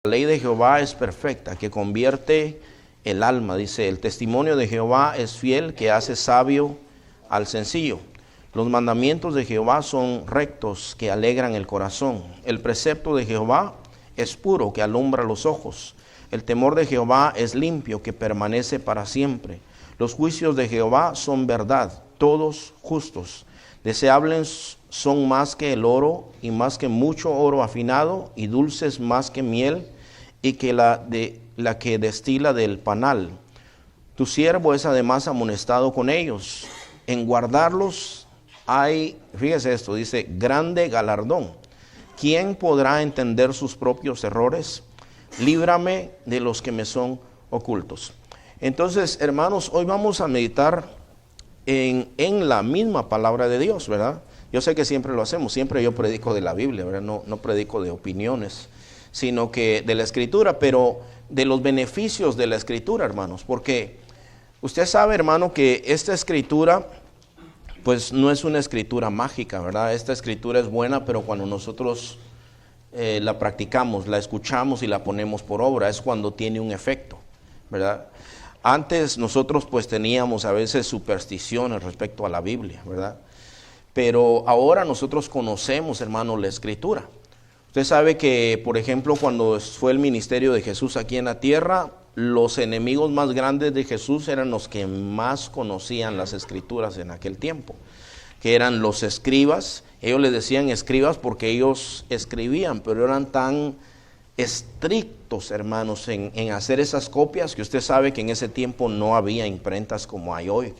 La ley de Jehová es perfecta, que convierte el alma. Dice, el testimonio de Jehová es fiel, que hace sabio al sencillo. Los mandamientos de Jehová son rectos, que alegran el corazón. El precepto de Jehová es puro, que alumbra los ojos. El temor de Jehová es limpio, que permanece para siempre. Los juicios de Jehová son verdad, todos justos. Deseables son más que el oro, y más que mucho oro afinado, y dulces más que miel, y que la que destila del panal. Tu siervo es además amonestado con ellos. En guardarlos hay, fíjese esto, dice, grande galardón. ¿Quién podrá entender sus propios errores? Líbrame de los que me son ocultos. Entonces, hermanos, hoy vamos a meditar en la misma palabra de Dios, ¿verdad? Yo sé que siempre lo hacemos, siempre yo predico de la Biblia, ¿verdad? No predico de opiniones, sino que de la Escritura, pero de los beneficios de la Escritura, hermanos, porque usted sabe, hermano, que esta Escritura, pues no es una Escritura mágica, ¿verdad? Esta Escritura es buena, pero cuando nosotros la practicamos, la escuchamos y la ponemos por obra, es cuando tiene un efecto, ¿verdad? Antes nosotros pues teníamos a veces supersticiones respecto a la Biblia, ¿verdad? Pero ahora nosotros conocemos, hermano, la Escritura. Usted sabe que, por ejemplo, cuando fue el ministerio de Jesús aquí en la tierra, los enemigos más grandes de Jesús eran los que más conocían las Escrituras en aquel tiempo, que eran los escribas. Ellos les decían escribas porque ellos escribían, pero eran tan estrictos, hermanos, en hacer esas copias, que usted sabe que en ese tiempo no había imprentas como hay hoy.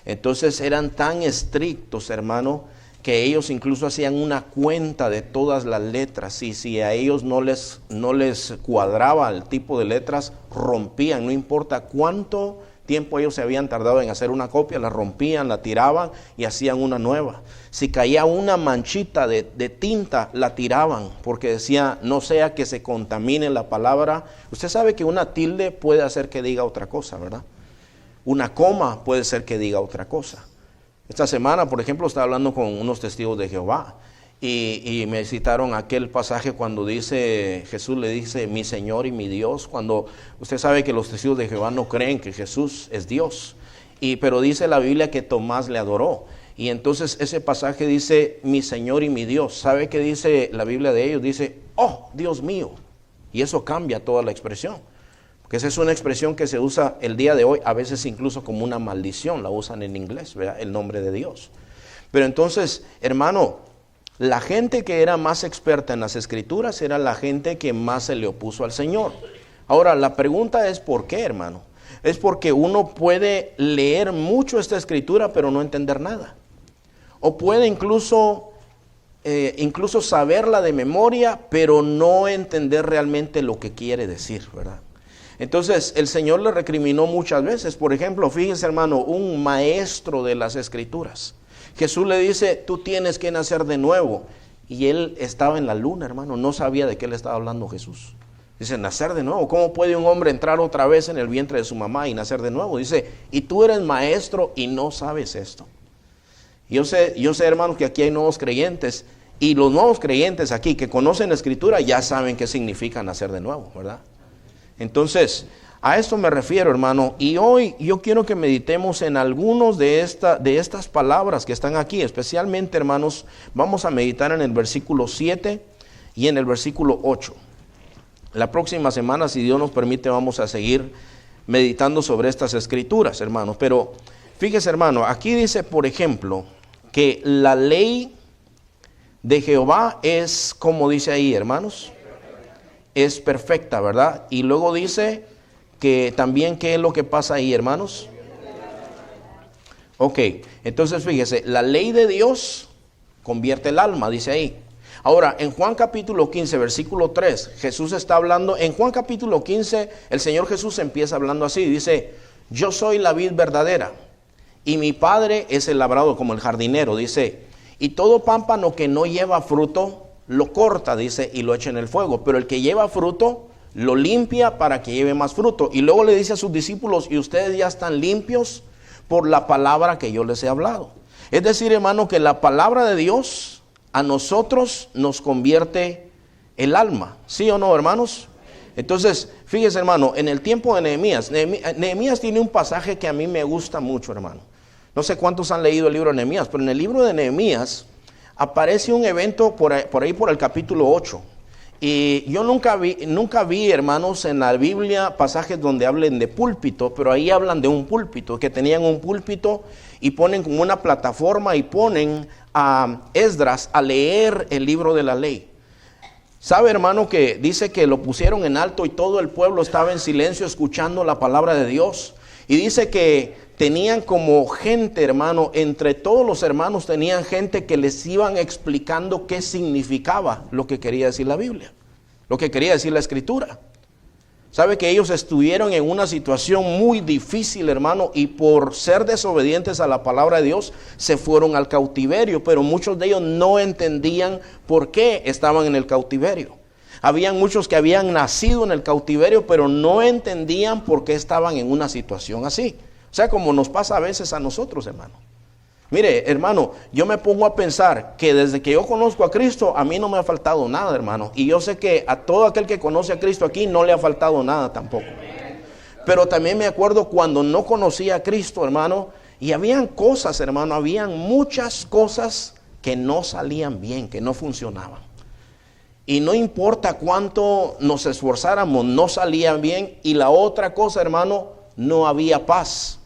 Entonces eran tan estrictos, hermano, que ellos incluso hacían una cuenta de todas las letras, y si a ellos no les cuadraba el tipo de letras, rompían, no importa cuánto tiempo ellos se habían tardado en hacer una copia, la rompían, la tiraban y hacían una nueva. Si caía una manchita de tinta, la tiraban, porque decía, no sea que se contamine la palabra. Usted sabe que una tilde puede hacer que diga otra cosa, ¿verdad? Una coma puede ser que diga otra cosa. Esta semana, por ejemplo, estaba hablando con unos testigos de Jehová y me citaron aquel pasaje cuando dice, Jesús le dice, mi Señor y mi Dios, cuando usted sabe que los testigos de Jehová no creen que Jesús es Dios, pero dice la Biblia que Tomás le adoró, y entonces ese pasaje dice, mi Señor y mi Dios. ¿Sabe qué dice la Biblia de ellos? Dice, oh, Dios mío, y eso cambia toda la expresión. Porque esa es una expresión que se usa el día de hoy, a veces incluso como una maldición, la usan en inglés, ¿verdad? El nombre de Dios. Pero entonces, hermano, la gente que era más experta en las Escrituras era la gente que más se le opuso al Señor. Ahora, la pregunta es ¿por qué, hermano? Es porque uno puede leer mucho esta Escritura, pero no entender nada. O puede incluso saberla de memoria, pero no entender realmente lo que quiere decir, ¿verdad? Entonces, el Señor le recriminó muchas veces. Por ejemplo, fíjese, hermano, un maestro de las Escrituras. Jesús le dice, tú tienes que nacer de nuevo. Y él estaba en la luna, hermano, no sabía de qué le estaba hablando Jesús. Dice, nacer de nuevo. ¿Cómo puede un hombre entrar otra vez en el vientre de su mamá y nacer de nuevo? Dice, y tú eres maestro y no sabes esto. Yo sé, hermano, que aquí hay nuevos creyentes. Y los nuevos creyentes aquí que conocen la Escritura ya saben qué significa nacer de nuevo, ¿verdad? Entonces, a esto me refiero, hermano, y hoy yo quiero que meditemos en algunos de estas palabras que están aquí, especialmente, hermanos, vamos a meditar en el versículo 7 y en el versículo 8. La próxima semana, si Dios nos permite, vamos a seguir meditando sobre estas escrituras, hermanos, pero fíjese, hermano, aquí dice, por ejemplo, que la ley de Jehová es, como dice ahí, hermanos, es perfecta, ¿verdad? Y luego dice que también, ¿qué es lo que pasa ahí, hermanos? Ok, entonces fíjese, la ley de Dios convierte el alma, dice ahí. Ahora, en Juan capítulo 15, versículo 3, Jesús está hablando, en Juan capítulo 15, el Señor Jesús empieza hablando así, dice, yo soy la vid verdadera, y mi Padre es el labrador, como el jardinero, dice, y todo pámpano que no lleva fruto, lo corta, dice, y lo echa en el fuego. Pero el que lleva fruto, lo limpia para que lleve más fruto. Y luego le dice a sus discípulos, y ustedes ya están limpios por la palabra que yo les he hablado. Es decir, hermano, que la palabra de Dios a nosotros nos convierte el alma. ¿Sí o no, hermanos? Entonces, fíjese, hermano, en el tiempo de Nehemías, Nehemías tiene un pasaje que a mí me gusta mucho, hermano. No sé cuántos han leído el libro de Nehemías, pero en el libro de Nehemías aparece un evento por ahí por el capítulo 8. Y yo nunca vi, hermanos, en la Biblia pasajes donde hablen de púlpito, pero ahí hablan de un púlpito, que tenían un púlpito y ponen como una plataforma y ponen a Esdras a leer el libro de la ley. ¿Sabe, hermano, que dice que lo pusieron en alto y todo el pueblo estaba en silencio escuchando la palabra de Dios? Y dice que tenían como gente, hermano, entre todos los hermanos tenían gente que les iban explicando qué significaba lo que quería decir la Biblia, lo que quería decir la Escritura. Sabe que ellos estuvieron en una situación muy difícil, hermano, y por ser desobedientes a la palabra de Dios, se fueron al cautiverio, pero muchos de ellos no entendían por qué estaban en el cautiverio. Habían muchos que habían nacido en el cautiverio, pero no entendían por qué estaban en una situación así. O sea, como nos pasa a veces a nosotros, hermano. Mire, hermano, yo me pongo a pensar que desde que yo conozco a Cristo, a mí no me ha faltado nada, hermano. Y yo sé que a todo aquel que conoce a Cristo aquí no le ha faltado nada tampoco. Pero también me acuerdo cuando no conocía a Cristo, hermano, y habían cosas, hermano, habían muchas cosas que no salían bien, que no funcionaban. Y no importa cuánto nos esforzáramos, no salían bien. Y la otra cosa, hermano, no había paz.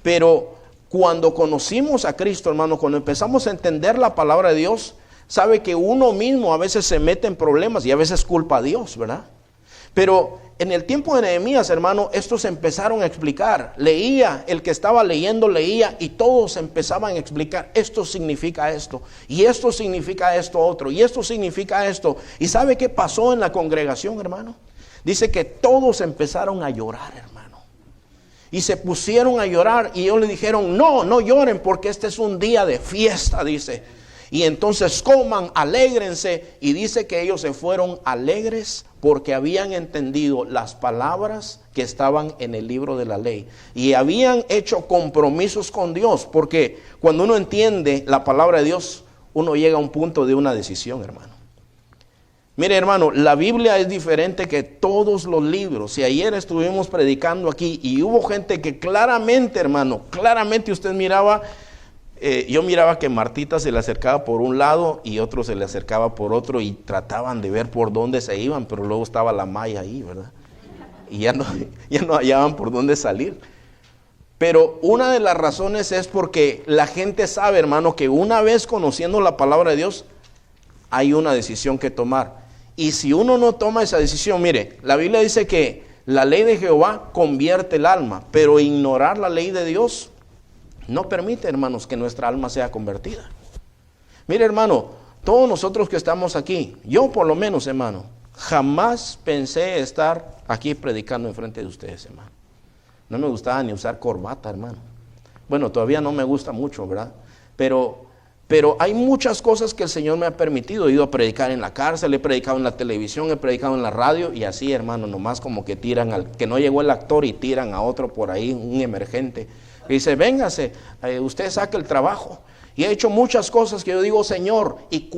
Pero cuando conocimos a Cristo, hermano, cuando empezamos a entender la palabra de Dios, sabe que uno mismo a veces se mete en problemas y a veces culpa a Dios, ¿verdad? Pero en el tiempo de Nehemías, hermano, estos empezaron a explicar. Leía, el que estaba leyendo leía y todos empezaban a explicar. Esto significa esto, y esto significa esto otro, y esto significa esto. ¿Y sabe qué pasó en la congregación, hermano? Dice que todos empezaron a llorar, hermano. Y se pusieron a llorar y ellos le dijeron, no lloren porque este es un día de fiesta, dice. Y entonces coman, alégrense. Y dice que ellos se fueron alegres porque habían entendido las palabras que estaban en el libro de la ley. Y habían hecho compromisos con Dios. Porque cuando uno entiende la palabra de Dios, uno llega a un punto de una decisión, hermano. Mire, hermano, la Biblia es diferente que todos los libros. Y ayer estuvimos predicando aquí y hubo gente que claramente, hermano, claramente usted miraba, yo miraba que Martita se le acercaba por un lado y otro se le acercaba por otro y trataban de ver por dónde se iban, pero luego estaba la malla ahí, ¿verdad? Y ya no hallaban por dónde salir. Pero una de las razones es porque la gente sabe, hermano, que una vez conociendo la palabra de Dios, hay una decisión que tomar. Y si uno no toma esa decisión, mire, la Biblia dice que la ley de Jehová convierte el alma, pero ignorar la ley de Dios no permite, hermanos, que nuestra alma sea convertida. Mire, hermano, todos nosotros que estamos aquí, yo por lo menos, hermano, jamás pensé estar aquí predicando enfrente de ustedes, hermano. No me gustaba ni usar corbata, hermano. Bueno, todavía no me gusta mucho, ¿verdad? Pero hay muchas cosas que el Señor me ha permitido. He ido a predicar en la cárcel, he predicado en la televisión, he predicado en la radio y así, hermano, nomás como que tiran al que no llegó el actor y tiran a otro por ahí, un emergente. Y dice, véngase, usted saque el trabajo. Y he hecho muchas cosas que yo digo, Señor, ¿y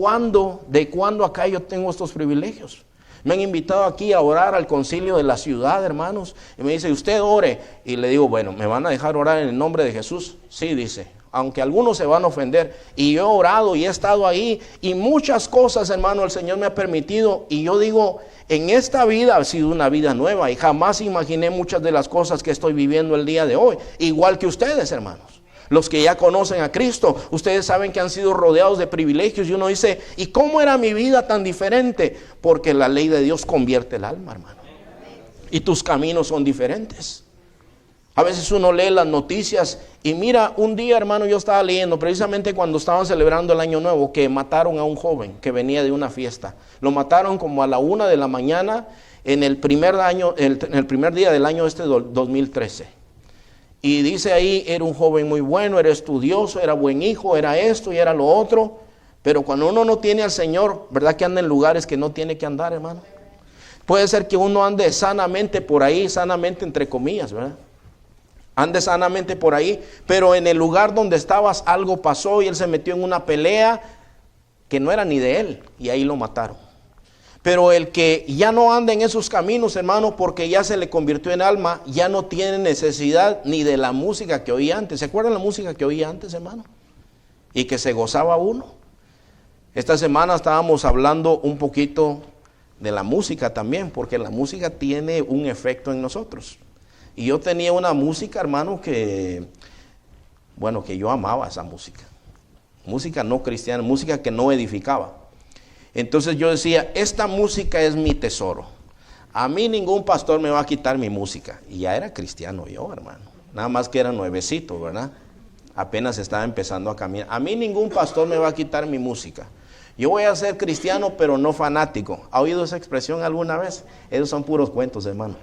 de cuándo acá yo tengo estos privilegios? Me han invitado aquí a orar al concilio de la ciudad, hermanos. Y me dice, usted ore. Y le digo, bueno, ¿me van a dejar orar en el nombre de Jesús? Sí, dice. Aunque algunos se van a ofender. Y yo he orado y he estado ahí. Y muchas cosas, hermano, el Señor me ha permitido. Y yo digo, en esta vida ha sido una vida nueva. Y jamás imaginé muchas de las cosas que estoy viviendo el día de hoy. Igual que ustedes, hermanos. Los que ya conocen a Cristo, ustedes saben que han sido rodeados de privilegios. Y uno dice, ¿y cómo era mi vida tan diferente? Porque la ley de Dios convierte el alma, hermano. Y tus caminos son diferentes. A veces uno lee las noticias y mira, un día, hermano, yo estaba leyendo precisamente cuando estaban celebrando el Año Nuevo, que mataron a un joven que venía de una fiesta. Lo mataron como a la 1 de la mañana en el primer día del año 2013. Y dice ahí, era un joven muy bueno, era estudioso, era buen hijo, era esto y era lo otro. Pero cuando uno no tiene al Señor, ¿verdad que anda en lugares que no tiene que andar, hermano? Puede ser que uno ande sanamente por ahí, sanamente entre comillas, ¿verdad? Ande sanamente por ahí, pero en el lugar donde estabas algo pasó y él se metió en una pelea que no era ni de él y ahí lo mataron. Pero el que ya no anda en esos caminos, hermano, porque ya se le convirtió en alma, ya no tiene necesidad ni de la música que oía antes. ¿Se acuerdan la música que oía antes, hermano? Y que se gozaba uno. Esta semana estábamos hablando un poquito de la música también, porque la música tiene un efecto en nosotros. Y yo tenía una música, hermano, que yo amaba esa música. Música no cristiana, música que no edificaba. Entonces yo decía, esta música es mi tesoro. A mí ningún pastor me va a quitar mi música. Y ya era cristiano yo, hermano. Nada más que era nuevecito, ¿verdad? Apenas estaba empezando a caminar. A mí ningún pastor me va a quitar mi música. Yo voy a ser cristiano, pero no fanático. ¿Ha oído esa expresión alguna vez? Esos son puros cuentos, hermano.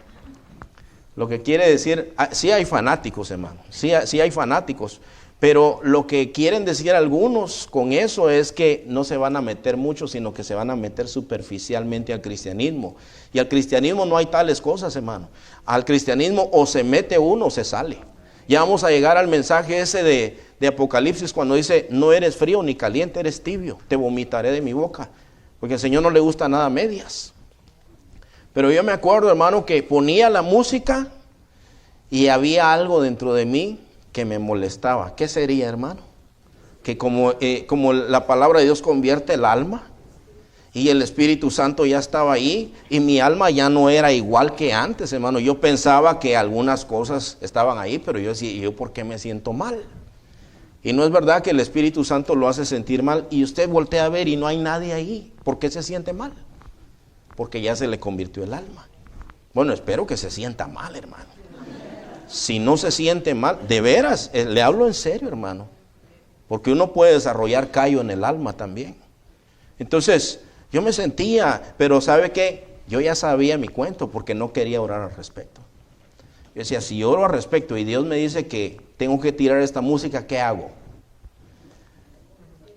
Lo que quiere decir, sí hay fanáticos, hermano. Sí hay fanáticos. Pero lo que quieren decir algunos con eso es que no se van a meter mucho, sino que se van a meter superficialmente al cristianismo. Y al cristianismo no hay tales cosas, hermano. Al cristianismo o se mete uno o se sale. Ya vamos a llegar al mensaje ese de Apocalipsis cuando dice, no eres frío ni caliente, eres tibio, te vomitaré de mi boca. Porque al Señor no le gusta nada a medias. Pero yo me acuerdo, hermano, que ponía la música y había algo dentro de mí que me molestaba. ¿Qué sería, hermano? Que como la palabra de Dios convierte el alma y el Espíritu Santo ya estaba ahí y mi alma ya no era igual que antes, hermano. Yo pensaba que algunas cosas estaban ahí, pero yo decía, ¿yo por qué me siento mal? Y no es verdad que el Espíritu Santo lo hace sentir mal y usted voltea a ver y no hay nadie ahí. ¿Por qué se siente mal? Porque ya se le convirtió el alma. Bueno, espero que se sienta mal, hermano. Si no se siente mal, de veras, le hablo en serio, hermano. Porque uno puede desarrollar callo en el alma también. Entonces, yo me sentía, pero ¿sabe qué? Yo ya sabía mi cuento porque no quería orar al respecto. Yo decía, si oro al respecto y Dios me dice que tengo que tirar esta música, ¿qué hago?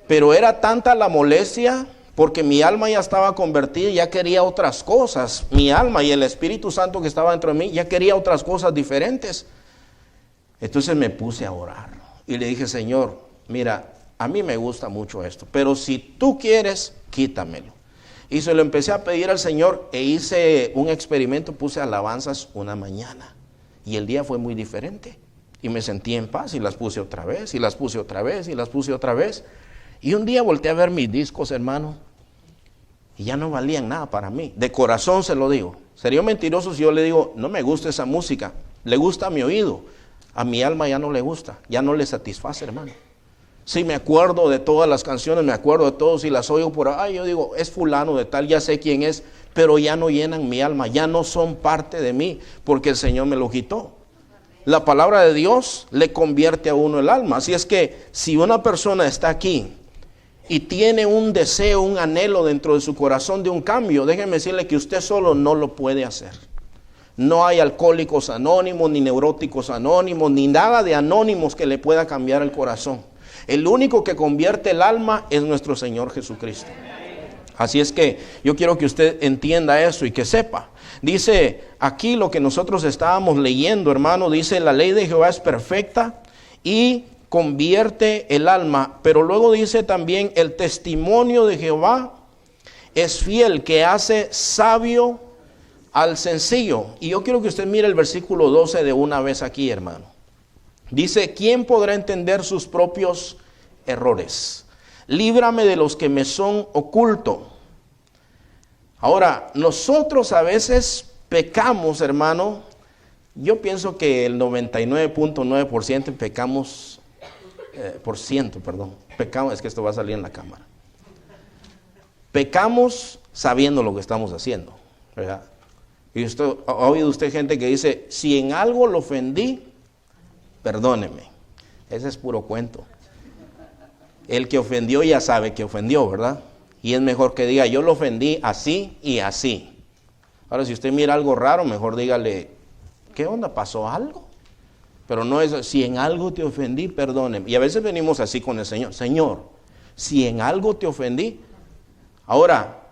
Pero era tanta la molestia porque mi alma ya estaba convertida y ya quería otras cosas. Mi alma y el Espíritu Santo que estaba dentro de mí ya quería otras cosas diferentes. Entonces me puse a orar y le dije, Señor, mira, a mí me gusta mucho esto, pero si tú quieres, quítamelo. Y se lo empecé a pedir al Señor e hice un experimento, puse alabanzas una mañana y el día fue muy diferente. Y me sentí en paz y las puse otra vez y las puse otra vez y las puse otra vez. Y un día volteé a ver mis discos, hermano, y ya no valían nada para mí. De corazón se lo digo. Sería mentiroso si yo le digo, no me gusta esa música. Le gusta a mi oído. A mi alma ya no le gusta, ya no le satisface, hermano. Sí, me acuerdo de todas las canciones, me acuerdo de todos y las oigo por ahí. Yo digo, es fulano de tal, ya sé quién es, pero ya no llenan mi alma, ya no son parte de mí, porque el Señor me lo quitó. La palabra de Dios le convierte a uno el alma. Así es que si una persona está aquí y tiene un deseo, un anhelo dentro de su corazón de un cambio, déjeme decirle que usted solo no lo puede hacer. No hay alcohólicos anónimos, ni neuróticos anónimos, ni nada de anónimos que le pueda cambiar el corazón. El único que convierte el alma es nuestro Señor Jesucristo. Así es que yo quiero que usted entienda eso y que sepa. Dice aquí lo que nosotros estábamos leyendo, hermano, dice la ley de Jehová es perfecta y convierte el alma, pero luego dice también el testimonio de Jehová es fiel, que hace sabio al sencillo. Y yo quiero que usted mire el versículo 12 de una vez aquí, hermano. Dice, ¿quién podrá entender sus propios errores? Líbrame de los que me son oculto. Ahora, nosotros a veces pecamos, hermano. Yo pienso que el 99.9% pecamos, pecamos, es que esto va a salir en la cámara. Pecamos sabiendo lo que estamos haciendo, ¿verdad? Y usted, ¿ha oído usted gente que dice, si en algo lo ofendí, perdóneme? Ese es puro cuento. El que ofendió ya sabe que ofendió, ¿verdad? Y es mejor que diga, yo lo ofendí así y así. Ahora, si usted mira algo raro, mejor dígale, ¿qué onda? ¿Pasó algo? Pero no es, si en algo te ofendí, perdóneme. Y a veces venimos así con el Señor. Señor, si en algo te ofendí. Ahora,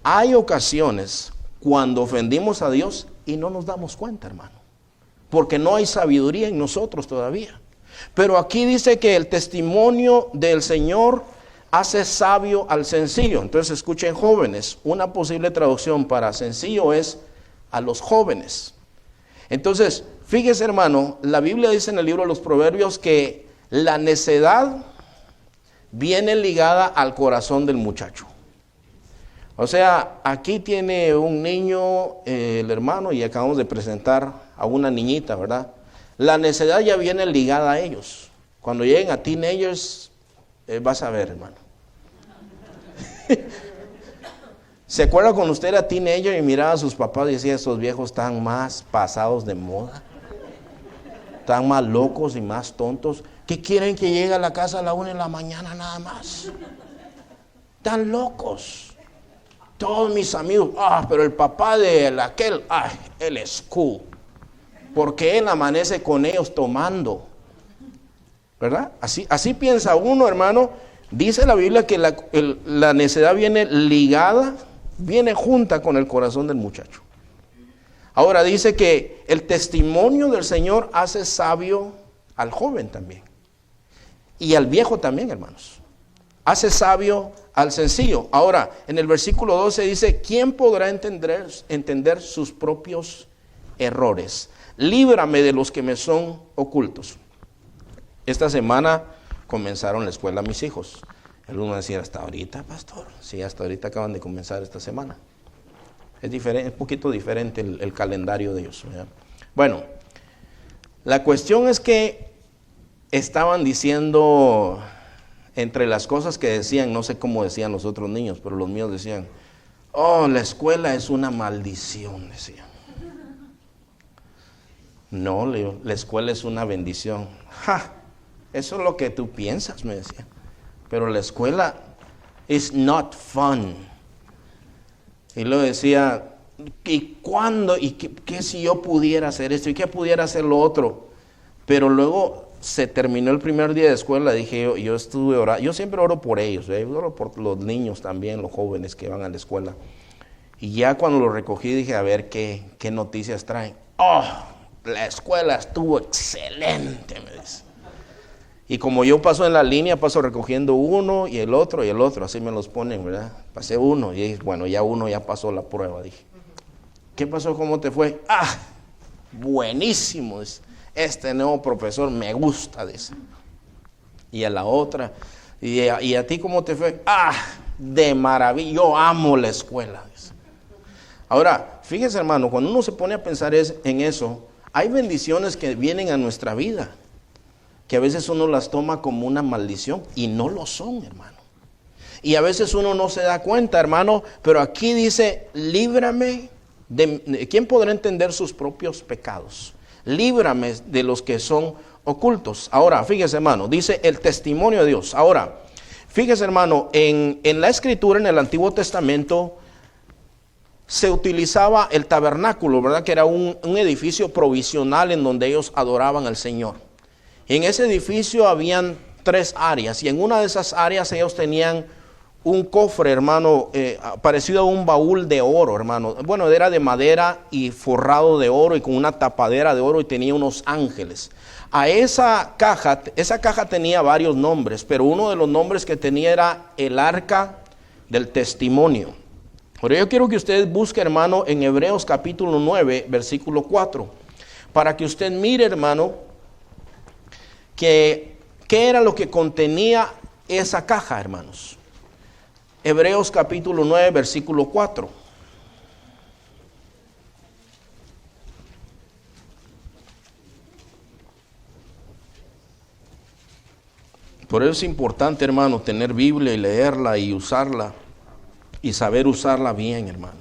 hay ocasiones cuando ofendimos a Dios y no nos damos cuenta, hermano. Porque no hay sabiduría en nosotros todavía. Pero aquí dice que el testimonio del Señor hace sabio al sencillo. Entonces escuchen, jóvenes, una posible traducción para sencillo es a los jóvenes. Entonces, fíjese, hermano, la Biblia dice en el libro de los Proverbios que la necedad viene ligada al corazón del muchacho. O sea, aquí tiene un niño, el hermano, y acabamos de presentar a una niñita, ¿verdad? La necedad ya viene ligada a ellos. Cuando lleguen a teenagers, vas a ver, hermano. ¿Se acuerda cuando usted era teenager y miraba a sus papás y decía, estos viejos están más pasados de moda? Están más locos y más tontos. ¿Qué quieren que llegue a la casa a la 1 de la mañana nada más? Están locos. Todos mis amigos, pero el papá de aquel, él es cool. Porque él amanece con ellos tomando. ¿Verdad? Así piensa uno, hermano. Dice la Biblia que la necedad viene ligada, viene junta con el corazón del muchacho. Ahora dice que el testimonio del Señor hace sabio al joven también. Y al viejo también, hermanos. Hace sabio al sencillo. Ahora, en el versículo 12 dice, ¿quién podrá entender sus propios errores? Líbrame de los que me son ocultos. Esta semana comenzaron la escuela mis hijos. El uno decía, ¿hasta ahorita, pastor? Sí, hasta ahorita acaban de comenzar esta semana. Es diferente, un poquito diferente el calendario de ellos, ¿verdad? Bueno, la cuestión es que estaban diciendo, entre las cosas que decían, no sé cómo decían los otros niños, pero los míos decían, la escuela es una maldición, decían. No, le digo, la escuela es una bendición. Eso es lo que tú piensas, me decía. Pero la escuela is not fun. Y luego decía, ¿y cuándo? ¿Y qué si yo pudiera hacer esto? ¿Y qué pudiera hacer lo otro? Pero luego se terminó el primer día de escuela, dije yo estuve orando. Yo siempre oro por ellos, yo oro por los niños también, los jóvenes que van a la escuela. Y ya cuando lo recogí dije, a ver qué noticias traen. La escuela estuvo excelente, me dice. Y como yo paso en la línea, paso recogiendo uno y el otro, así me los ponen, ¿verdad? Pasé uno y bueno, ya uno ya pasó la prueba, dije. ¿Qué pasó? ¿Cómo te fue? Buenísimo, dice. Este nuevo profesor me gusta, dice. Y a la otra, ¿y a ti cómo te fue? De maravilla, yo amo la escuela, dice. Ahora, fíjese, hermano, cuando uno se pone a pensar en eso, hay bendiciones que vienen a nuestra vida, que a veces uno las toma como una maldición y no lo son, hermano. Y a veces uno no se da cuenta, hermano, pero aquí dice, líbrame de... ¿Quién podrá entender sus propios pecados? Líbrame de los que son ocultos. Ahora, fíjese, hermano, dice el testimonio de Dios. Ahora, fíjese, hermano, en la Escritura, en el Antiguo Testamento, se utilizaba el tabernáculo, ¿verdad? Que era un edificio provisional en donde ellos adoraban al Señor. En ese edificio habían 3 áreas y en una de esas áreas ellos tenían un cofre, hermano, parecido a un baúl de oro, hermano. Bueno, era de madera y forrado de oro y con una tapadera de oro y tenía unos ángeles. A esa caja tenía varios nombres, pero uno de los nombres que tenía era el arca del testimonio. Pero yo quiero que usted busque, hermano, en Hebreos capítulo 9, versículo 4, para que usted mire, hermano, qué era lo que contenía esa caja, hermanos. Hebreos capítulo 9, versículo 4. Por eso es importante, hermano, tener Biblia y leerla y usarla y saber usarla bien, hermano.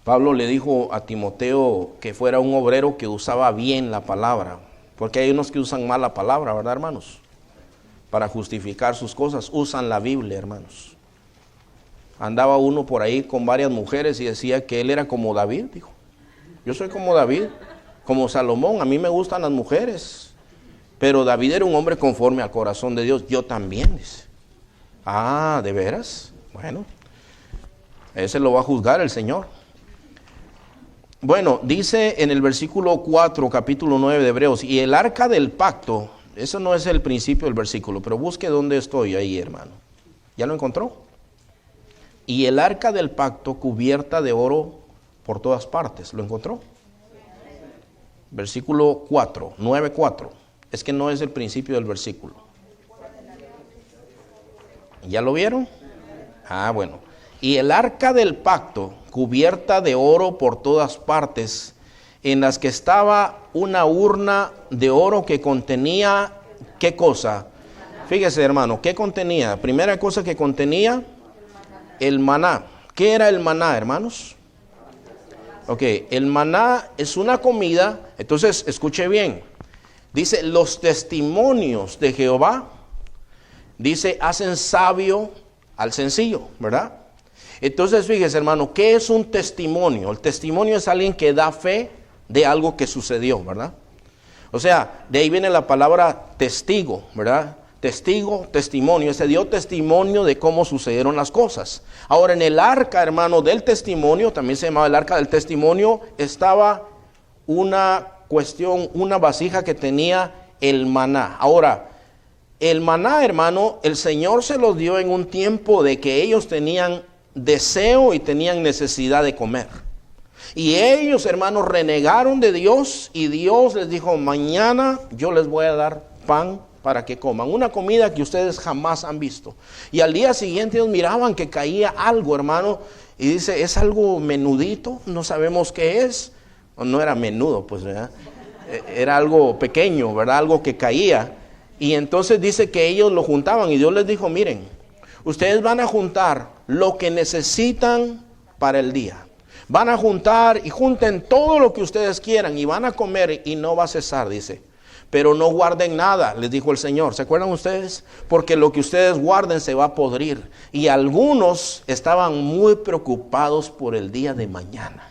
Pablo le dijo a Timoteo que fuera un obrero que usaba bien la palabra, porque hay unos que usan mal la palabra, ¿verdad, hermanos? Para justificar sus cosas, usan la Biblia, hermanos. Andaba uno por ahí con varias mujeres y decía que él era como David, dijo. Yo soy como David, como Salomón, a mí me gustan las mujeres. Pero David era un hombre conforme al corazón de Dios, yo también, dice. ¿de veras? Bueno, ese lo va a juzgar el Señor. Bueno, dice en el versículo 4, capítulo 9 de Hebreos, y el arca del pacto, Eso no es el principio del versículo, pero busque dónde estoy ahí, hermano. ¿Ya lo encontró? Y el arca del pacto cubierta de oro por todas partes. ¿Lo encontró? Versículo 4, 9:4. Es que no es el principio del versículo. ¿Ya lo vieron? Ah, bueno. Y el arca del pacto cubierta de oro por todas partes, en las que estaba una urna de oro que contenía, ¿qué cosa? Fíjese, hermano, ¿qué contenía? Primera cosa que contenía, el maná. ¿Qué era el maná, hermanos? Ok, el maná es una comida. Entonces, escuche bien. Dice, los testimonios de Jehová, dice, hacen sabio al sencillo, ¿verdad? Entonces, fíjese, hermano, ¿qué es un testimonio? El testimonio es alguien que da fe de algo que sucedió, ¿verdad? O sea, de ahí viene la palabra testigo, ¿verdad? Testigo, testimonio. Se dio testimonio de cómo sucedieron las cosas. Ahora, en el arca, hermano, del testimonio, también se llamaba el arca del testimonio, estaba una cuestión, una vasija que tenía el maná. Ahora, el maná, hermano, el Señor se los dio en un tiempo de que ellos tenían deseo y tenían necesidad de comer. Y ellos, hermanos, renegaron de Dios y Dios les dijo, mañana yo les voy a dar pan para que coman, una comida que ustedes jamás han visto. Y al día siguiente ellos miraban que caía algo, hermano, y dice, es algo menudito, no sabemos qué es. No era menudo, pues, ¿verdad? Era algo pequeño, ¿verdad? Algo que caía. Y entonces dice que ellos lo juntaban y Dios les dijo, miren, ustedes van a juntar lo que necesitan para el día. Van a juntar y junten todo lo que ustedes quieran y van a comer y no va a cesar, dice. Pero no guarden nada, les dijo el Señor. ¿Se acuerdan ustedes? Porque lo que ustedes guarden se va a podrir. Y algunos estaban muy preocupados por el día de mañana.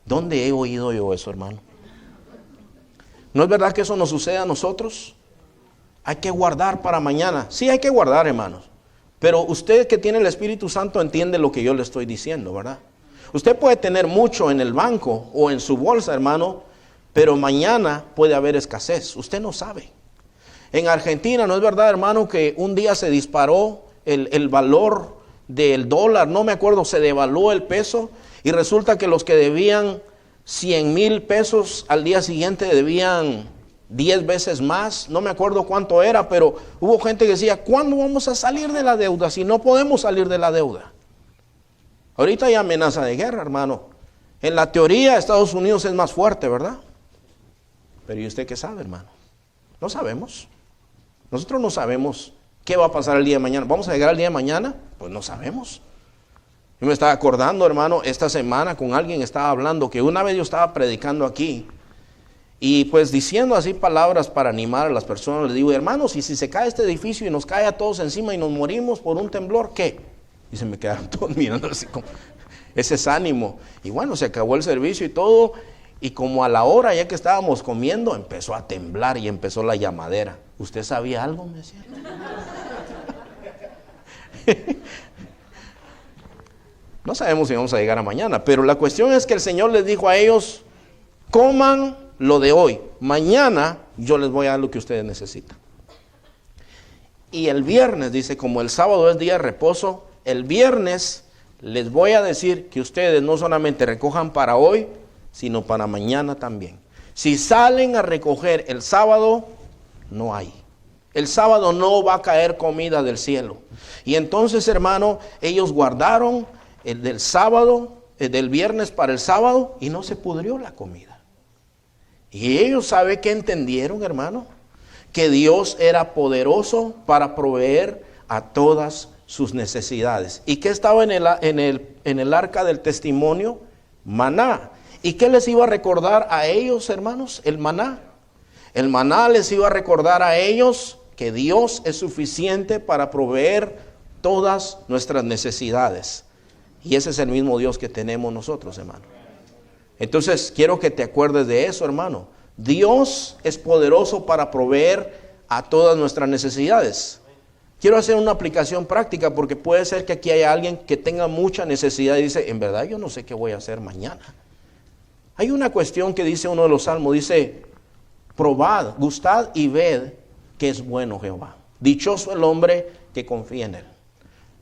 ¿Dónde he oído yo eso, hermano? ¿No es verdad que eso nos sucede a nosotros? Hay que guardar para mañana. Sí, hay que guardar, hermanos. Pero usted que tiene el Espíritu Santo entiende lo que yo le estoy diciendo, ¿verdad? Usted puede tener mucho en el banco o en su bolsa, hermano, pero mañana puede haber escasez. Usted no sabe. En Argentina, ¿no es verdad, hermano, que un día se disparó el valor del dólar? No me acuerdo, se devaluó el peso y resulta que los que debían 100,000 pesos al día siguiente debían 10 veces más. No me acuerdo cuánto era, pero hubo gente que decía, ¿cuándo vamos a salir de la deuda si no podemos salir de la deuda? Ahorita hay amenaza de guerra, hermano. En la teoría Estados Unidos es más fuerte, ¿verdad? Pero ¿y usted qué sabe, hermano? No sabemos. Nosotros no sabemos qué va a pasar el día de mañana. ¿Vamos a llegar al día de mañana? Pues no sabemos. Yo me estaba acordando, hermano, esta semana con alguien estaba hablando que una vez yo estaba predicando aquí y pues diciendo así palabras para animar a las personas. Les digo, hermanos, y si se cae este edificio y nos cae a todos encima y nos morimos por un temblor, ¿qué? Y se me quedaron todos mirando así como, ese es ánimo. Y bueno, se acabó el servicio y todo. Y como a la hora ya que estábamos comiendo, empezó a temblar y empezó la llamadera. ¿Usted sabía algo? Me decía. No sabemos si vamos a llegar a mañana, pero la cuestión es que el Señor les dijo a ellos, coman lo de hoy. Mañana yo les voy a dar lo que ustedes necesitan. Y el viernes, dice, como el sábado es día de reposo, el viernes les voy a decir que ustedes no solamente recojan para hoy, sino para mañana también. Si salen a recoger el sábado, no hay. El sábado no va a caer comida del cielo. Y entonces, hermano, ellos guardaron el del sábado, el del viernes para el sábado, y no se pudrió la comida. Y ellos, ¿sabe qué entendieron, hermano? Que Dios era poderoso para proveer a todas sus necesidades. ¿Y qué estaba en el arca del testimonio? Maná. ¿Y qué les iba a recordar a ellos, hermanos? El maná. El maná les iba a recordar a ellos que Dios es suficiente para proveer todas nuestras necesidades. Y ese es el mismo Dios que tenemos nosotros, hermano. Entonces, quiero que te acuerdes de eso, hermano. Dios es poderoso para proveer a todas nuestras necesidades. Quiero hacer una aplicación práctica porque puede ser que aquí haya alguien que tenga mucha necesidad y dice, en verdad yo no sé qué voy a hacer mañana. Hay una cuestión que dice uno de los salmos, dice, probad, gustad y ved que es bueno Jehová. Dichoso el hombre que confía en él.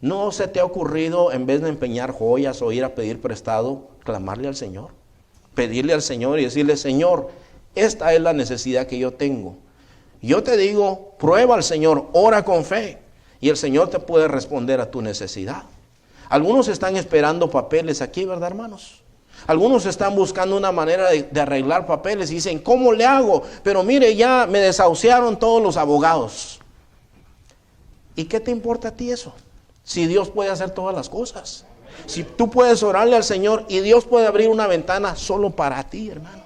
¿No se te ha ocurrido, en vez de empeñar joyas o ir a pedir prestado, clamarle al Señor? Pedirle al Señor y decirle, Señor, esta es la necesidad que yo tengo. Yo te digo, prueba al Señor, ora con fe, y el Señor te puede responder a tu necesidad. Algunos están esperando papeles aquí, ¿verdad, hermanos? Algunos están buscando una manera de arreglar papeles y dicen, ¿cómo le hago? Pero mire, ya me desahuciaron todos los abogados. ¿Y qué te importa a ti eso? Si Dios puede hacer todas las cosas. Si tú puedes orarle al Señor y Dios puede abrir una ventana solo para ti, hermano.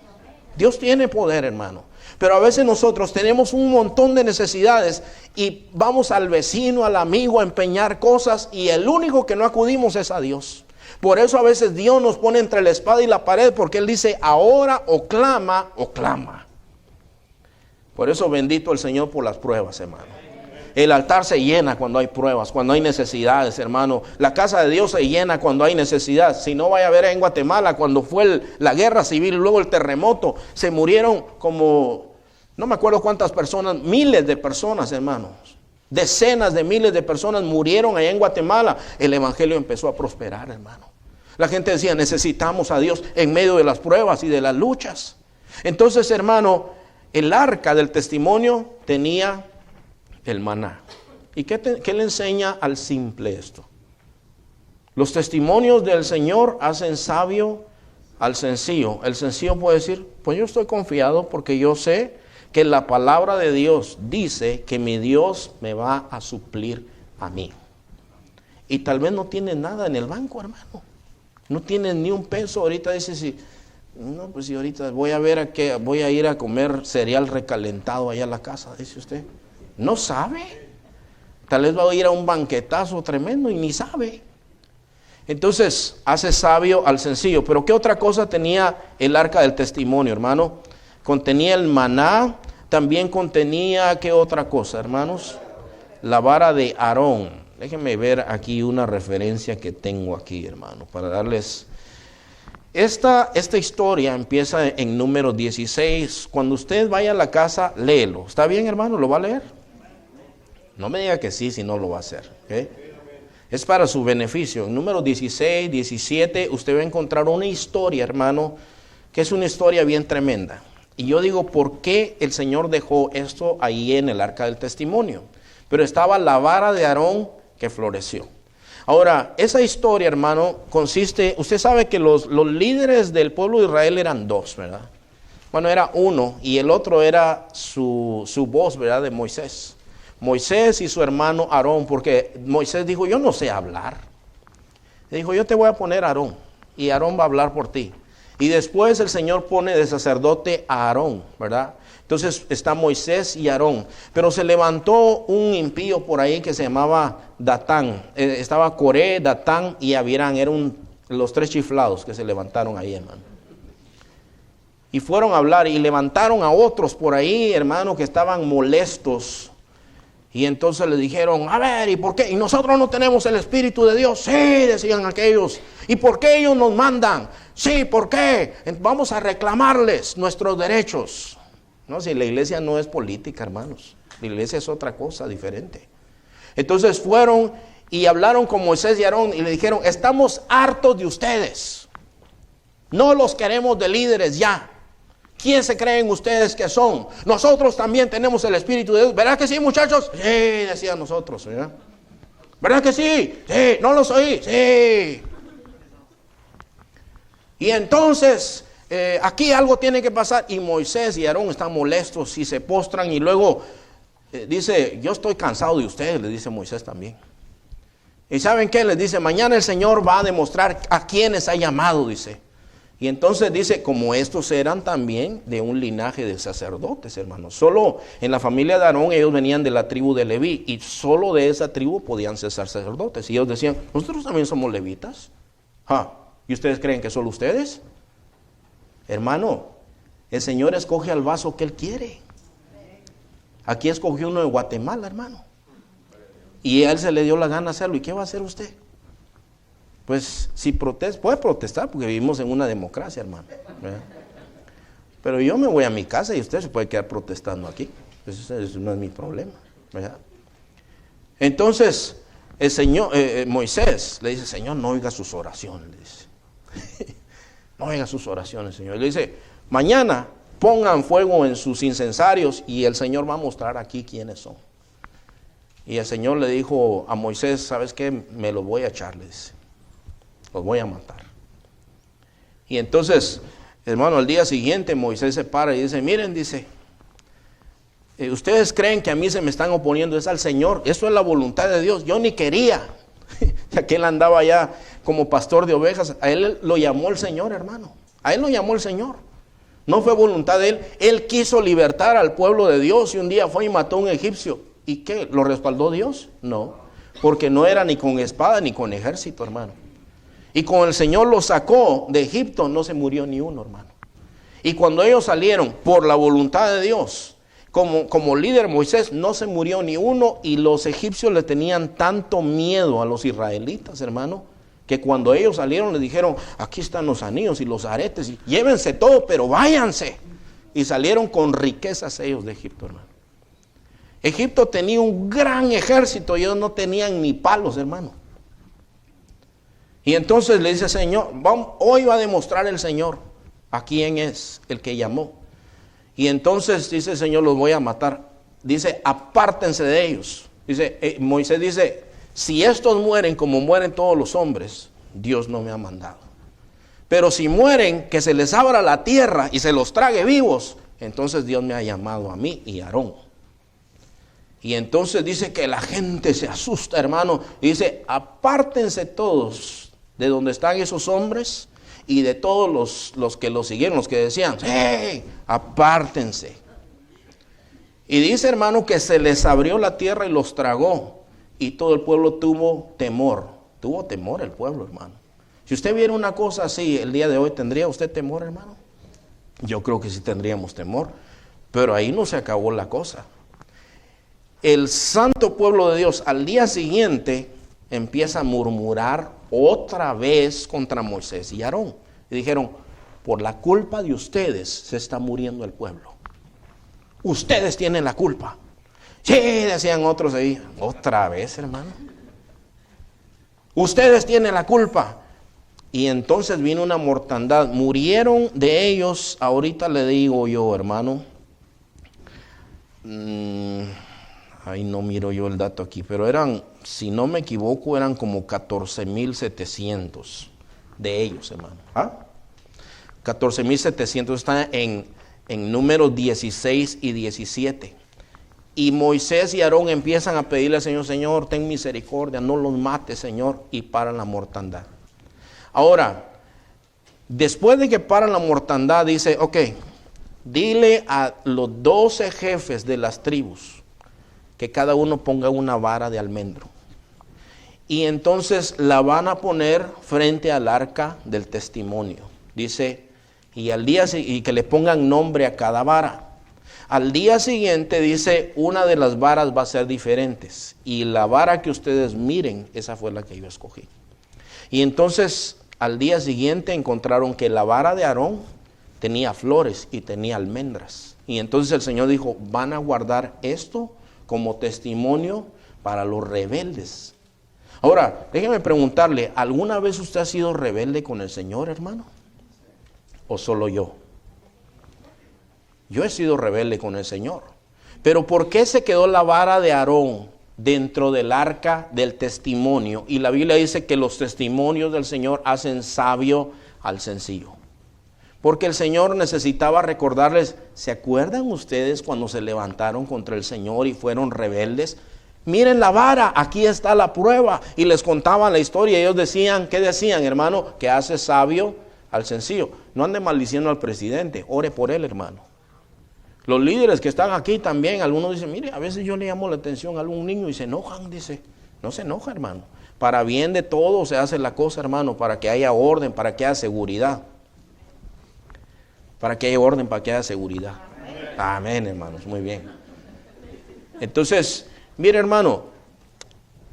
Dios tiene poder, hermano. Pero a veces nosotros tenemos un montón de necesidades y vamos al vecino, al amigo a empeñar cosas y el único que no acudimos es a Dios. Por eso a veces Dios nos pone entre la espada y la pared, porque Él dice, ahora o clama o clama. Por eso bendito el Señor por las pruebas, hermano. El altar se llena cuando hay pruebas, cuando hay necesidades, hermano. La casa de Dios se llena cuando hay necesidad. Si no, vaya a ver en Guatemala, cuando fue la guerra civil y luego el terremoto, se murieron como, no me acuerdo cuántas personas, miles de personas, hermanos. Decenas de miles de personas murieron allá en Guatemala. El evangelio empezó a prosperar, hermano. La gente decía, necesitamos a Dios en medio de las pruebas y de las luchas. Entonces, hermano, el arca del testimonio tenía el maná. ¿Y qué le enseña al simple esto? Los testimonios del Señor hacen sabio al sencillo. El sencillo puede decir, pues yo estoy confiado porque yo sé que la palabra de Dios dice que mi Dios me va a suplir a mí. Y tal vez no tiene nada en el banco, hermano. No tiene ni un peso. Ahorita dice, si ahorita voy a ir a comer cereal recalentado allá a la casa, dice usted. No sabe. Tal vez va a ir a un banquetazo tremendo y ni sabe. Entonces, hace sabio al sencillo. Pero ¿qué otra cosa tenía el arca del testimonio, hermano? Contenía el maná. También contenía, ¿qué otra cosa, hermanos? La vara de Aarón. Déjenme ver aquí una referencia que tengo aquí, hermano, para darles... Esta historia empieza en Números 16. Cuando usted vaya a la casa, léelo. ¿Está bien, hermano? ¿Lo va a leer? No me diga que sí, si no lo va a hacer. ¿Okay? Es para su beneficio. En Números 16, 17, usted va a encontrar una historia, hermano, que es una historia bien tremenda. Y yo digo, ¿por qué el Señor dejó esto ahí en el arca del testimonio? Pero estaba la vara de Aarón que floreció. Ahora, esa historia, hermano, consiste, usted sabe que los líderes del pueblo de Israel eran dos, ¿verdad? Bueno, era uno y el otro era su voz, ¿verdad? De Moisés. Moisés y su hermano Aarón, porque Moisés dijo, yo no sé hablar. Le dijo, yo te voy a poner a Aarón y Aarón va a hablar por ti. Y después el Señor pone de sacerdote a Aarón, ¿verdad? Entonces está Moisés y Aarón. Pero se levantó un impío por ahí que se llamaba Datán. Estaba Coré, Datán y Abirán. Eran los tres chiflados que se levantaron ahí, hermano. Y fueron a hablar y levantaron a otros por ahí, hermano, que estaban molestos. Y entonces le dijeron, a ver, ¿y por qué? ¿Y nosotros no tenemos el Espíritu de Dios? Sí, decían aquellos. ¿Y por qué ellos nos mandan? Sí, ¿por qué? Vamos a reclamarles nuestros derechos. No, si la iglesia no es política, hermanos. La iglesia es otra cosa diferente. Entonces fueron y hablaron con Moisés y Aarón y le dijeron, estamos hartos de ustedes. No los queremos de líderes ya. ¿Quién se creen ustedes que son? Nosotros también tenemos el Espíritu de Dios. ¿Verdad que sí, muchachos? Sí, decían nosotros, ¿verdad? ¿Verdad que sí? Sí, no los oí. Sí. Y entonces, aquí algo tiene que pasar. Y Moisés y Aarón están molestos y se postran. Y luego dice, yo estoy cansado de ustedes, le dice Moisés también. ¿Y saben qué? Les dice, mañana el Señor va a demostrar a quienes ha llamado, dice. Y entonces dice, como estos eran también de un linaje de sacerdotes, hermanos. Solo en la familia de Aarón ellos venían de la tribu de Leví. Y solo de esa tribu podían ser sacerdotes. Y ellos decían, nosotros también somos levitas. ¿Y ustedes creen que solo ustedes? Hermano, el Señor escoge al vaso que Él quiere. Aquí escogió uno de Guatemala, hermano. Y a Él se le dio la gana hacerlo. ¿Y qué va a hacer usted? Pues si protesta, puede protestar porque vivimos en una democracia, hermano. ¿Verdad? Pero yo me voy a mi casa y usted se puede quedar protestando aquí. Ese no es mi problema, ¿verdad? Entonces, el Señor, Moisés le dice, Señor, no oiga sus oraciones, le dice. No oiga sus oraciones, Señor. Le dice, mañana pongan fuego en sus incensarios y el Señor va a mostrar aquí quiénes son. Y el Señor le dijo a Moisés, ¿sabes qué? Me los voy a echar, le dice. Los voy a matar. Y entonces, hermano, al día siguiente Moisés se para y dice, miren, dice, ustedes creen que a mí se me están oponiendo, es al Señor. Eso es la voluntad de Dios. Yo ni quería. Ya que él andaba allá como pastor de ovejas, a él lo llamó el Señor, hermano. A él lo llamó el Señor. No fue voluntad de él. Él quiso libertar al pueblo de Dios y un día fue y mató a un egipcio. ¿Y qué? ¿Lo respaldó Dios? No, porque no era ni con espada ni con ejército, hermano. Y cuando el Señor los sacó de Egipto, no se murió ni uno, hermano. Y cuando ellos salieron por la voluntad de Dios, como líder Moisés, no se murió ni uno, y los egipcios le tenían tanto miedo a los israelitas, hermano, que cuando ellos salieron les dijeron, aquí están los anillos y los aretes, y llévense todo, pero váyanse. Y salieron con riquezas ellos de Egipto, hermano. Egipto tenía un gran ejército y ellos no tenían ni palos, hermano. Y entonces le dice, Señor, hoy va a demostrar el Señor a quién es el que llamó. Y entonces dice el Señor, los voy a matar. Dice, apártense de ellos. Dice, Moisés dice, si estos mueren como mueren todos los hombres, Dios no me ha mandado. Pero si mueren, que se les abra la tierra y se los trague vivos, entonces Dios me ha llamado a mí y a Aarón. Y entonces dice que la gente se asusta, hermano. Y dice, apártense todos de donde están esos hombres y de todos los que los siguieron, los que decían, ¡hey! Apártense. Y dice, hermano, que se les abrió la tierra y los tragó. Y todo el pueblo tuvo temor. Tuvo temor el pueblo, hermano. Si usted viera una cosa así el día de hoy, ¿tendría usted temor, hermano? Yo creo que sí tendríamos temor. Pero ahí no se acabó la cosa. El santo pueblo de Dios al día siguiente empieza a murmurar otra vez contra Moisés y Aarón. Y dijeron, por la culpa de ustedes se está muriendo el pueblo. Ustedes tienen la culpa. Sí, decían otros ahí. Otra vez, hermano. Ustedes tienen la culpa. Y entonces vino una mortandad. Murieron de ellos, ahorita le digo yo, hermano. Ahí no miro yo el dato aquí, pero eran, si no me equivoco, eran como 14,700 de ellos, hermano. 14,700 están en números 16 y 17. Y Moisés y Aarón empiezan a pedirle al Señor, Señor, ten misericordia, no los mates, Señor, y paran la mortandad. Ahora, después de que paran la mortandad, dice, ok, dile a los 12 jefes de las tribus que cada uno ponga una vara de almendro. Y entonces la van a poner frente al arca del testimonio. Dice, y que le pongan nombre a cada vara. Al día siguiente dice, una de las varas va a ser diferentes. Y la vara que ustedes miren, esa fue la que yo escogí. Y entonces al día siguiente encontraron que la vara de Aarón tenía flores y tenía almendras. Y entonces el Señor dijo, van a guardar esto como testimonio para los rebeldes. Ahora, déjeme preguntarle, ¿alguna vez usted ha sido rebelde con el Señor, hermano? ¿O solo yo? Yo he sido rebelde con el Señor. Pero ¿por qué se quedó la vara de Aarón dentro del arca del testimonio? Y la Biblia dice que los testimonios del Señor hacen sabio al sencillo. Porque el Señor necesitaba recordarles, ¿se acuerdan ustedes cuando se levantaron contra el Señor y fueron rebeldes? Miren la vara, aquí está la prueba. Y les contaban la historia y ellos decían, ¿qué decían, hermano? Que hace sabio al sencillo. No ande maldiciendo al presidente, ore por él, hermano. Los líderes que están aquí también, algunos dicen, mire, a veces yo le llamo la atención a algún niño y se enojan, dice. No se enoja, hermano. Para bien de todo se hace la cosa, hermano, para que haya orden, para que haya seguridad. Para que haya orden, para que haya seguridad. Amén, hermanos, muy bien. Entonces, mire, hermano,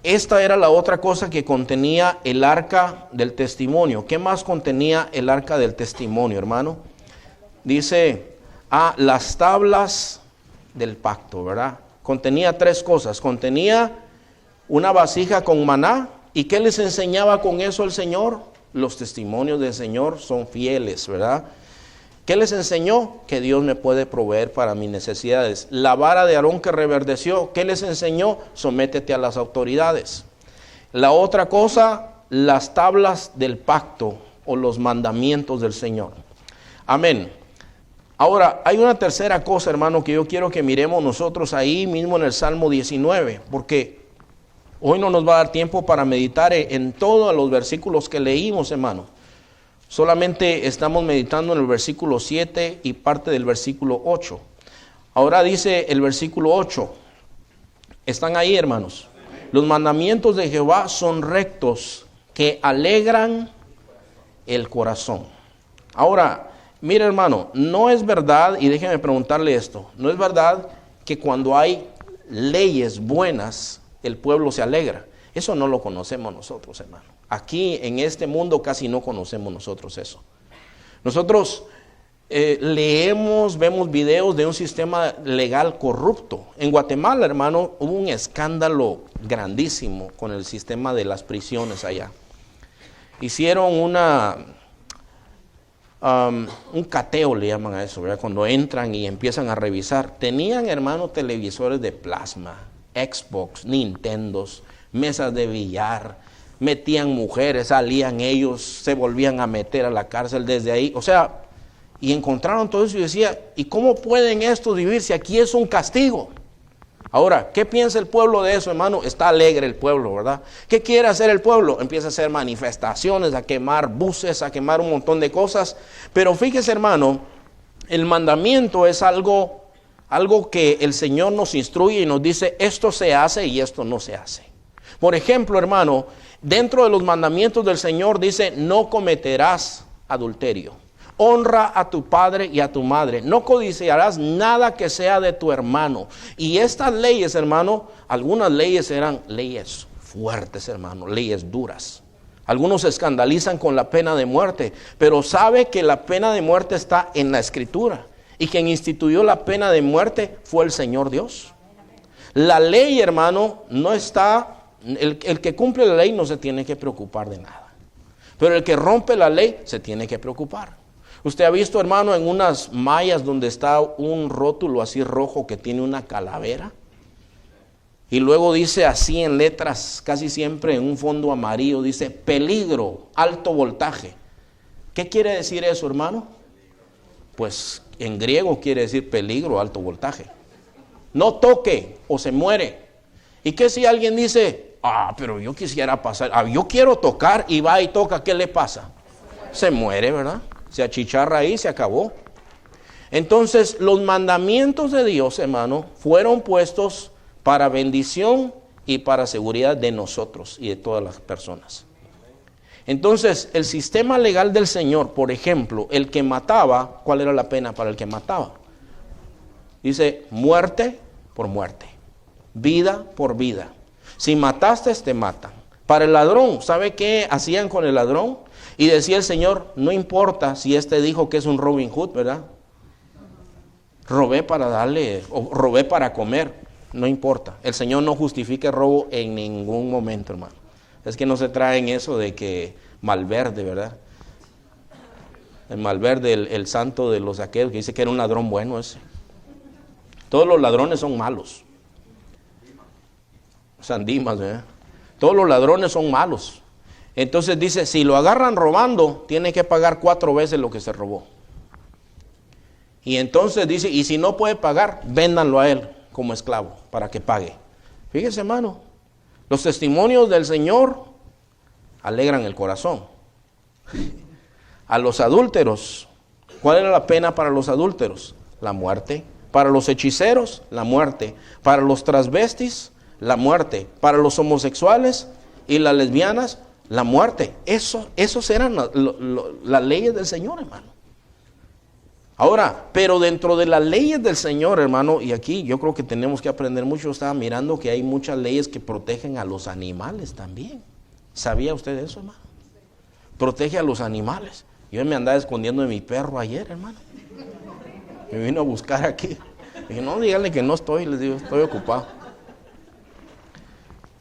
esta era la otra cosa que contenía el arca del testimonio. ¿Qué más contenía el arca del testimonio, hermano? Dice, las tablas del pacto, ¿verdad? Contenía 3 cosas. Contenía una vasija con maná. ¿Y qué les enseñaba con eso el Señor? Los testimonios del Señor son fieles, ¿verdad? ¿Qué les enseñó? Que Dios me puede proveer para mis necesidades. La vara de Aarón que reverdeció, ¿qué les enseñó? Sométete a las autoridades. La otra cosa, las tablas del pacto o los mandamientos del Señor. Amén. Ahora, hay una tercera cosa, hermano, que yo quiero que miremos nosotros ahí mismo en el Salmo 19, porque hoy no nos va a dar tiempo para meditar en todos los versículos que leímos, hermano. Solamente estamos meditando en el versículo 7 y parte del versículo 8. Ahora dice el versículo 8. ¿Están ahí, hermanos? Los mandamientos de Jehová son rectos, que alegran el corazón. Ahora, mire, hermano, no es verdad, y déjeme preguntarle esto, no es verdad que cuando hay leyes buenas, el pueblo se alegra. Eso no lo conocemos nosotros, hermano. Aquí en este mundo casi no conocemos nosotros eso. Nosotros leemos, vemos videos de un sistema legal corrupto. En Guatemala, hermano, hubo un escándalo grandísimo con el sistema de las prisiones allá. Hicieron un cateo, le llaman a eso, ¿verdad? Cuando entran y empiezan a revisar. Tenían, hermano, televisores de plasma, Xbox, Nintendos, mesas de billar. Metían mujeres, salían ellos, se volvían a meter a la cárcel desde ahí. O sea, y encontraron todo eso y decía, ¿y cómo pueden estos vivir si aquí es un castigo? Ahora, ¿qué piensa el pueblo de eso, hermano? Está alegre el pueblo, ¿verdad? ¿Qué quiere hacer el pueblo? Empieza a hacer manifestaciones, a quemar buses, a quemar un montón de cosas. Pero fíjese, hermano, el mandamiento es algo que el Señor nos instruye y nos dice, esto se hace y esto no se hace. Por ejemplo, hermano, dentro de los mandamientos del Señor dice, no cometerás adulterio. Honra a tu padre y a tu madre. No codiciarás nada que sea de tu hermano. Y estas leyes, hermano, algunas leyes eran leyes fuertes, hermano, leyes duras. Algunos se escandalizan con la pena de muerte, pero sabe que la pena de muerte está en la Escritura. Y quien instituyó la pena de muerte fue el Señor Dios. La ley, hermano, no está... El que cumple la ley no se tiene que preocupar de nada. Pero el que rompe la ley se tiene que preocupar. Usted ha visto, hermano, en unas mallas donde está un rótulo así rojo que tiene una calavera. Y luego dice así en letras, casi siempre en un fondo amarillo, dice peligro, alto voltaje. ¿Qué quiere decir eso, hermano? Pues en griego quiere decir peligro, alto voltaje. No toque o se muere. ¿Y qué si alguien dice, pero yo quisiera pasar, yo quiero tocar y va y toca, ¿qué le pasa? Se muere, ¿verdad? Se achicharra ahí, se acabó. Entonces, los mandamientos de Dios, hermano, fueron puestos para bendición y para seguridad de nosotros y de todas las personas. Entonces, el sistema legal del Señor, por ejemplo, el que mataba, ¿cuál era la pena para el que mataba? Dice, muerte por muerte, vida por vida. Si mataste, te matan. Para el ladrón, ¿sabe qué hacían con el ladrón? Y decía el Señor, no importa si dijo que es un Robin Hood, ¿verdad? Robé para darle, o robé para comer, no importa. El Señor no justifica el robo en ningún momento, hermano. Es que no se traen eso de que Malverde, ¿verdad? El Malverde, el santo de los saqueos, que dice que era un ladrón bueno ese. Todos los ladrones son malos. San Dimas, ¿verdad? Todos los ladrones son malos. Entonces dice, si lo agarran robando, tiene que pagar 4 veces lo que se robó. Y entonces dice, y si no puede pagar, véndanlo a él como esclavo para que pague. Fíjese, hermano, los testimonios del Señor alegran el corazón. A los adúlteros, ¿cuál era la pena para los adúlteros? La muerte. Para los hechiceros, la muerte. Para los transvestis, la muerte. Para los homosexuales y las lesbianas, la muerte. Esos eran las leyes del Señor, hermano. Ahora, pero dentro de las leyes del Señor, hermano, y aquí yo creo que tenemos que aprender mucho. Yo estaba mirando que hay muchas leyes que protegen a los animales también. ¿Sabía usted eso, hermano? Protege a los animales. Yo me andaba escondiendo de mi perro ayer, hermano. Me vino a buscar aquí. Dije, no, díganle que no estoy, les digo, estoy ocupado.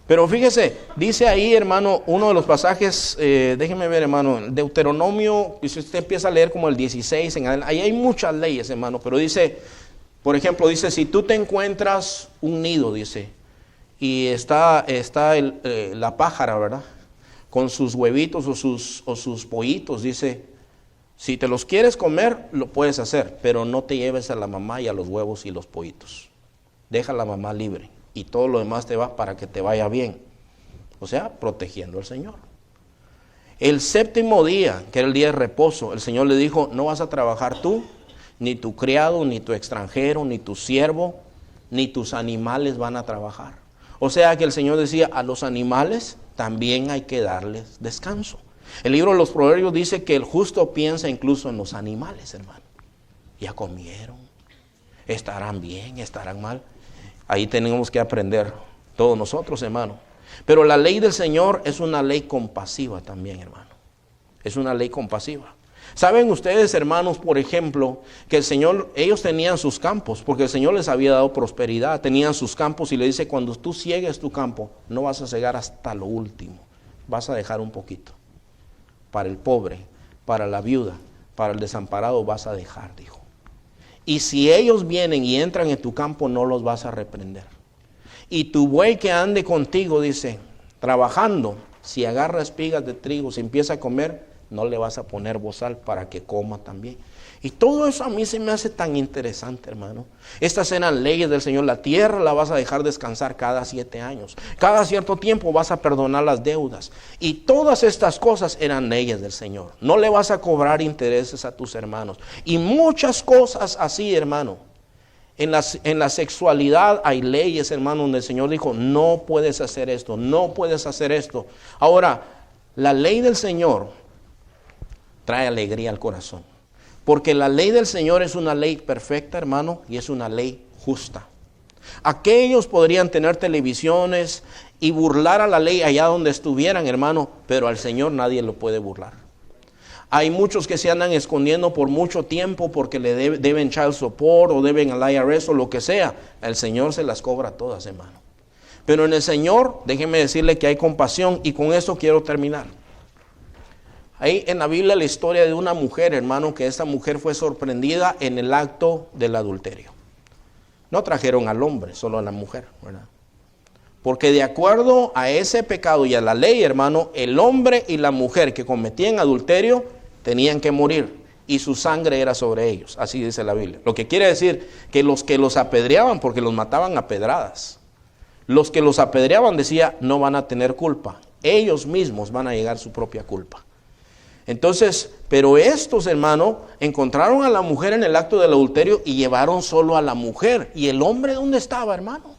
Pero fíjese, dice ahí, hermano, uno de los pasajes, déjeme ver, hermano, Deuteronomio, y si usted empieza a leer como el 16, ahí hay muchas leyes, hermano, pero dice, por ejemplo, dice, si tú te encuentras un nido, dice, y está la pájara, ¿verdad? Con sus huevitos o sus pollitos, dice, si te los quieres comer, lo puedes hacer, pero no te lleves a la mamá y a los huevos y los pollitos. Deja a la mamá libre y todo lo demás te va para que te vaya bien. O sea, protegiendo al Señor. El séptimo día, que era el día de reposo, el Señor le dijo, no vas a trabajar tú, ni tu criado, ni tu extranjero, ni tu siervo, ni tus animales van a trabajar. O sea que el Señor decía, a los animales también hay que darles descanso. El libro de los Proverbios dice que el justo piensa incluso en los animales, hermano. Ya comieron, estarán bien, estarán mal. Ahí tenemos que aprender todos nosotros, hermano. Pero la ley del Señor es una ley compasiva también, hermano. Es una ley compasiva. ¿Saben ustedes, hermanos, por ejemplo, que el Señor, ellos tenían sus campos, porque el Señor les había dado prosperidad, tenían sus campos y le dice, cuando tú ciegues tu campo, no vas a cegar hasta lo último, vas a dejar un poquito. Para el pobre, para la viuda, para el desamparado vas a dejar, dijo. Y si ellos vienen y entran en tu campo, no los vas a reprender. Y tu buey que ande contigo, dice, trabajando, si agarra espigas de trigo, si empieza a comer, no le vas a poner bozal para que coma también. Y todo eso a mí se me hace tan interesante, hermano. Estas eran leyes del Señor. La tierra la vas a dejar descansar cada 7 años. Cada cierto tiempo vas a perdonar las deudas. Y todas estas cosas eran leyes del Señor. No le vas a cobrar intereses a tus hermanos. Y muchas cosas así, hermano. En la sexualidad hay leyes, hermano, donde el Señor dijo, no puedes hacer esto, no puedes hacer esto. Ahora, la ley del Señor trae alegría al corazón. Porque la ley del Señor es una ley perfecta, hermano, y es una ley justa. Aquellos podrían tener televisiones y burlar a la ley allá donde estuvieran, hermano, pero al Señor nadie lo puede burlar. Hay muchos que se andan escondiendo por mucho tiempo porque le deben child support o deben al IRS o lo que sea. El Señor se las cobra todas, hermano. Pero en el Señor, déjenme decirle que hay compasión y con eso quiero terminar. Hay en la Biblia la historia de una mujer, hermano, que esta mujer fue sorprendida en el acto del adulterio. No trajeron al hombre, solo a la mujer, ¿verdad? Porque de acuerdo a ese pecado y a la ley, hermano, el hombre y la mujer que cometían adulterio tenían que morir y su sangre era sobre ellos, así dice la Biblia. Lo que quiere decir que los apedreaban, porque los mataban a pedradas, los que los apedreaban decía no van a tener culpa, ellos mismos van a llegar su propia culpa. Entonces, pero estos, hermano, encontraron a la mujer en el acto del adulterio y llevaron solo a la mujer. ¿Y el hombre dónde estaba, hermano?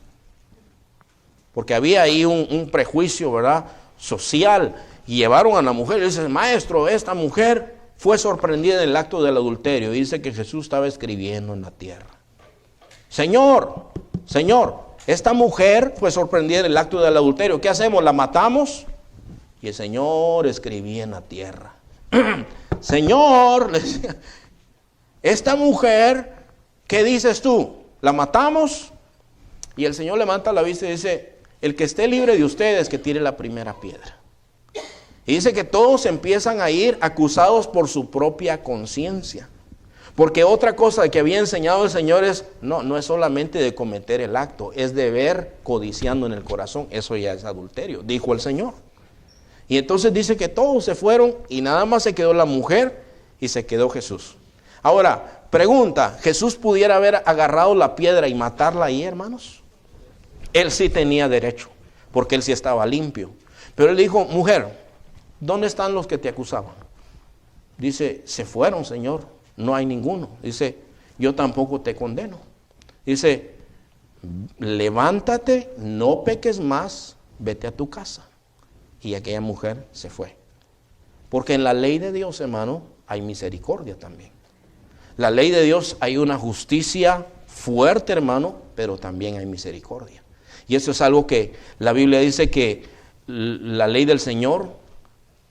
Porque había ahí un prejuicio, ¿verdad?, social. Y llevaron a la mujer y dice, maestro, esta mujer fue sorprendida en el acto del adulterio. Y dice que Jesús estaba escribiendo en la tierra. Señor, esta mujer fue sorprendida en el acto del adulterio. ¿Qué hacemos? ¿La matamos? Y el Señor escribía en la tierra. Señor, le decía, esta mujer, ¿qué dices tú? ¿La matamos? Y el Señor levanta la vista y dice, el que esté libre de ustedes, que tire la primera piedra. Y dice que todos empiezan a ir acusados por su propia conciencia. Porque otra cosa que había enseñado el Señor es, no es solamente de cometer el acto, es de ver codiciando en el corazón. Eso ya es adulterio, dijo el Señor. Y entonces dice que todos se fueron y nada más se quedó la mujer y se quedó Jesús. Ahora, pregunta, ¿Jesús pudiera haber agarrado la piedra y matarla ahí, hermanos? Él sí tenía derecho, porque él sí estaba limpio. Pero él dijo, mujer, ¿dónde están los que te acusaban? Dice, se fueron, Señor, no hay ninguno. Dice, yo tampoco te condeno. Dice, levántate, no peques más, vete a tu casa. Y aquella mujer se fue. Porque en la ley de Dios, hermano, hay misericordia también. La ley de Dios hay una justicia fuerte, hermano, pero también hay misericordia. Y eso es algo que la Biblia dice que la ley del Señor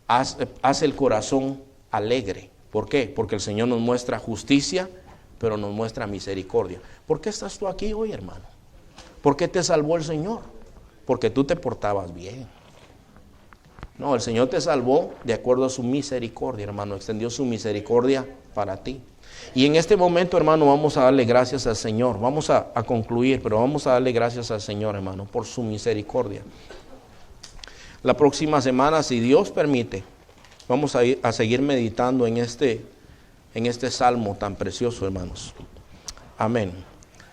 hace el corazón alegre. ¿Por qué? Porque el Señor nos muestra justicia, pero nos muestra misericordia. ¿Por qué estás tú aquí hoy, hermano? ¿Por qué te salvó el Señor? Porque tú te portabas bien. No, el Señor te salvó de acuerdo a su misericordia, hermano. Extendió su misericordia para ti. Y en este momento, hermano, vamos a darle gracias al Señor. Vamos a concluir, pero vamos a darle gracias al Señor, hermano, por su misericordia. La próxima semana, si Dios permite, vamos a seguir meditando en este salmo tan precioso, hermanos. Amén.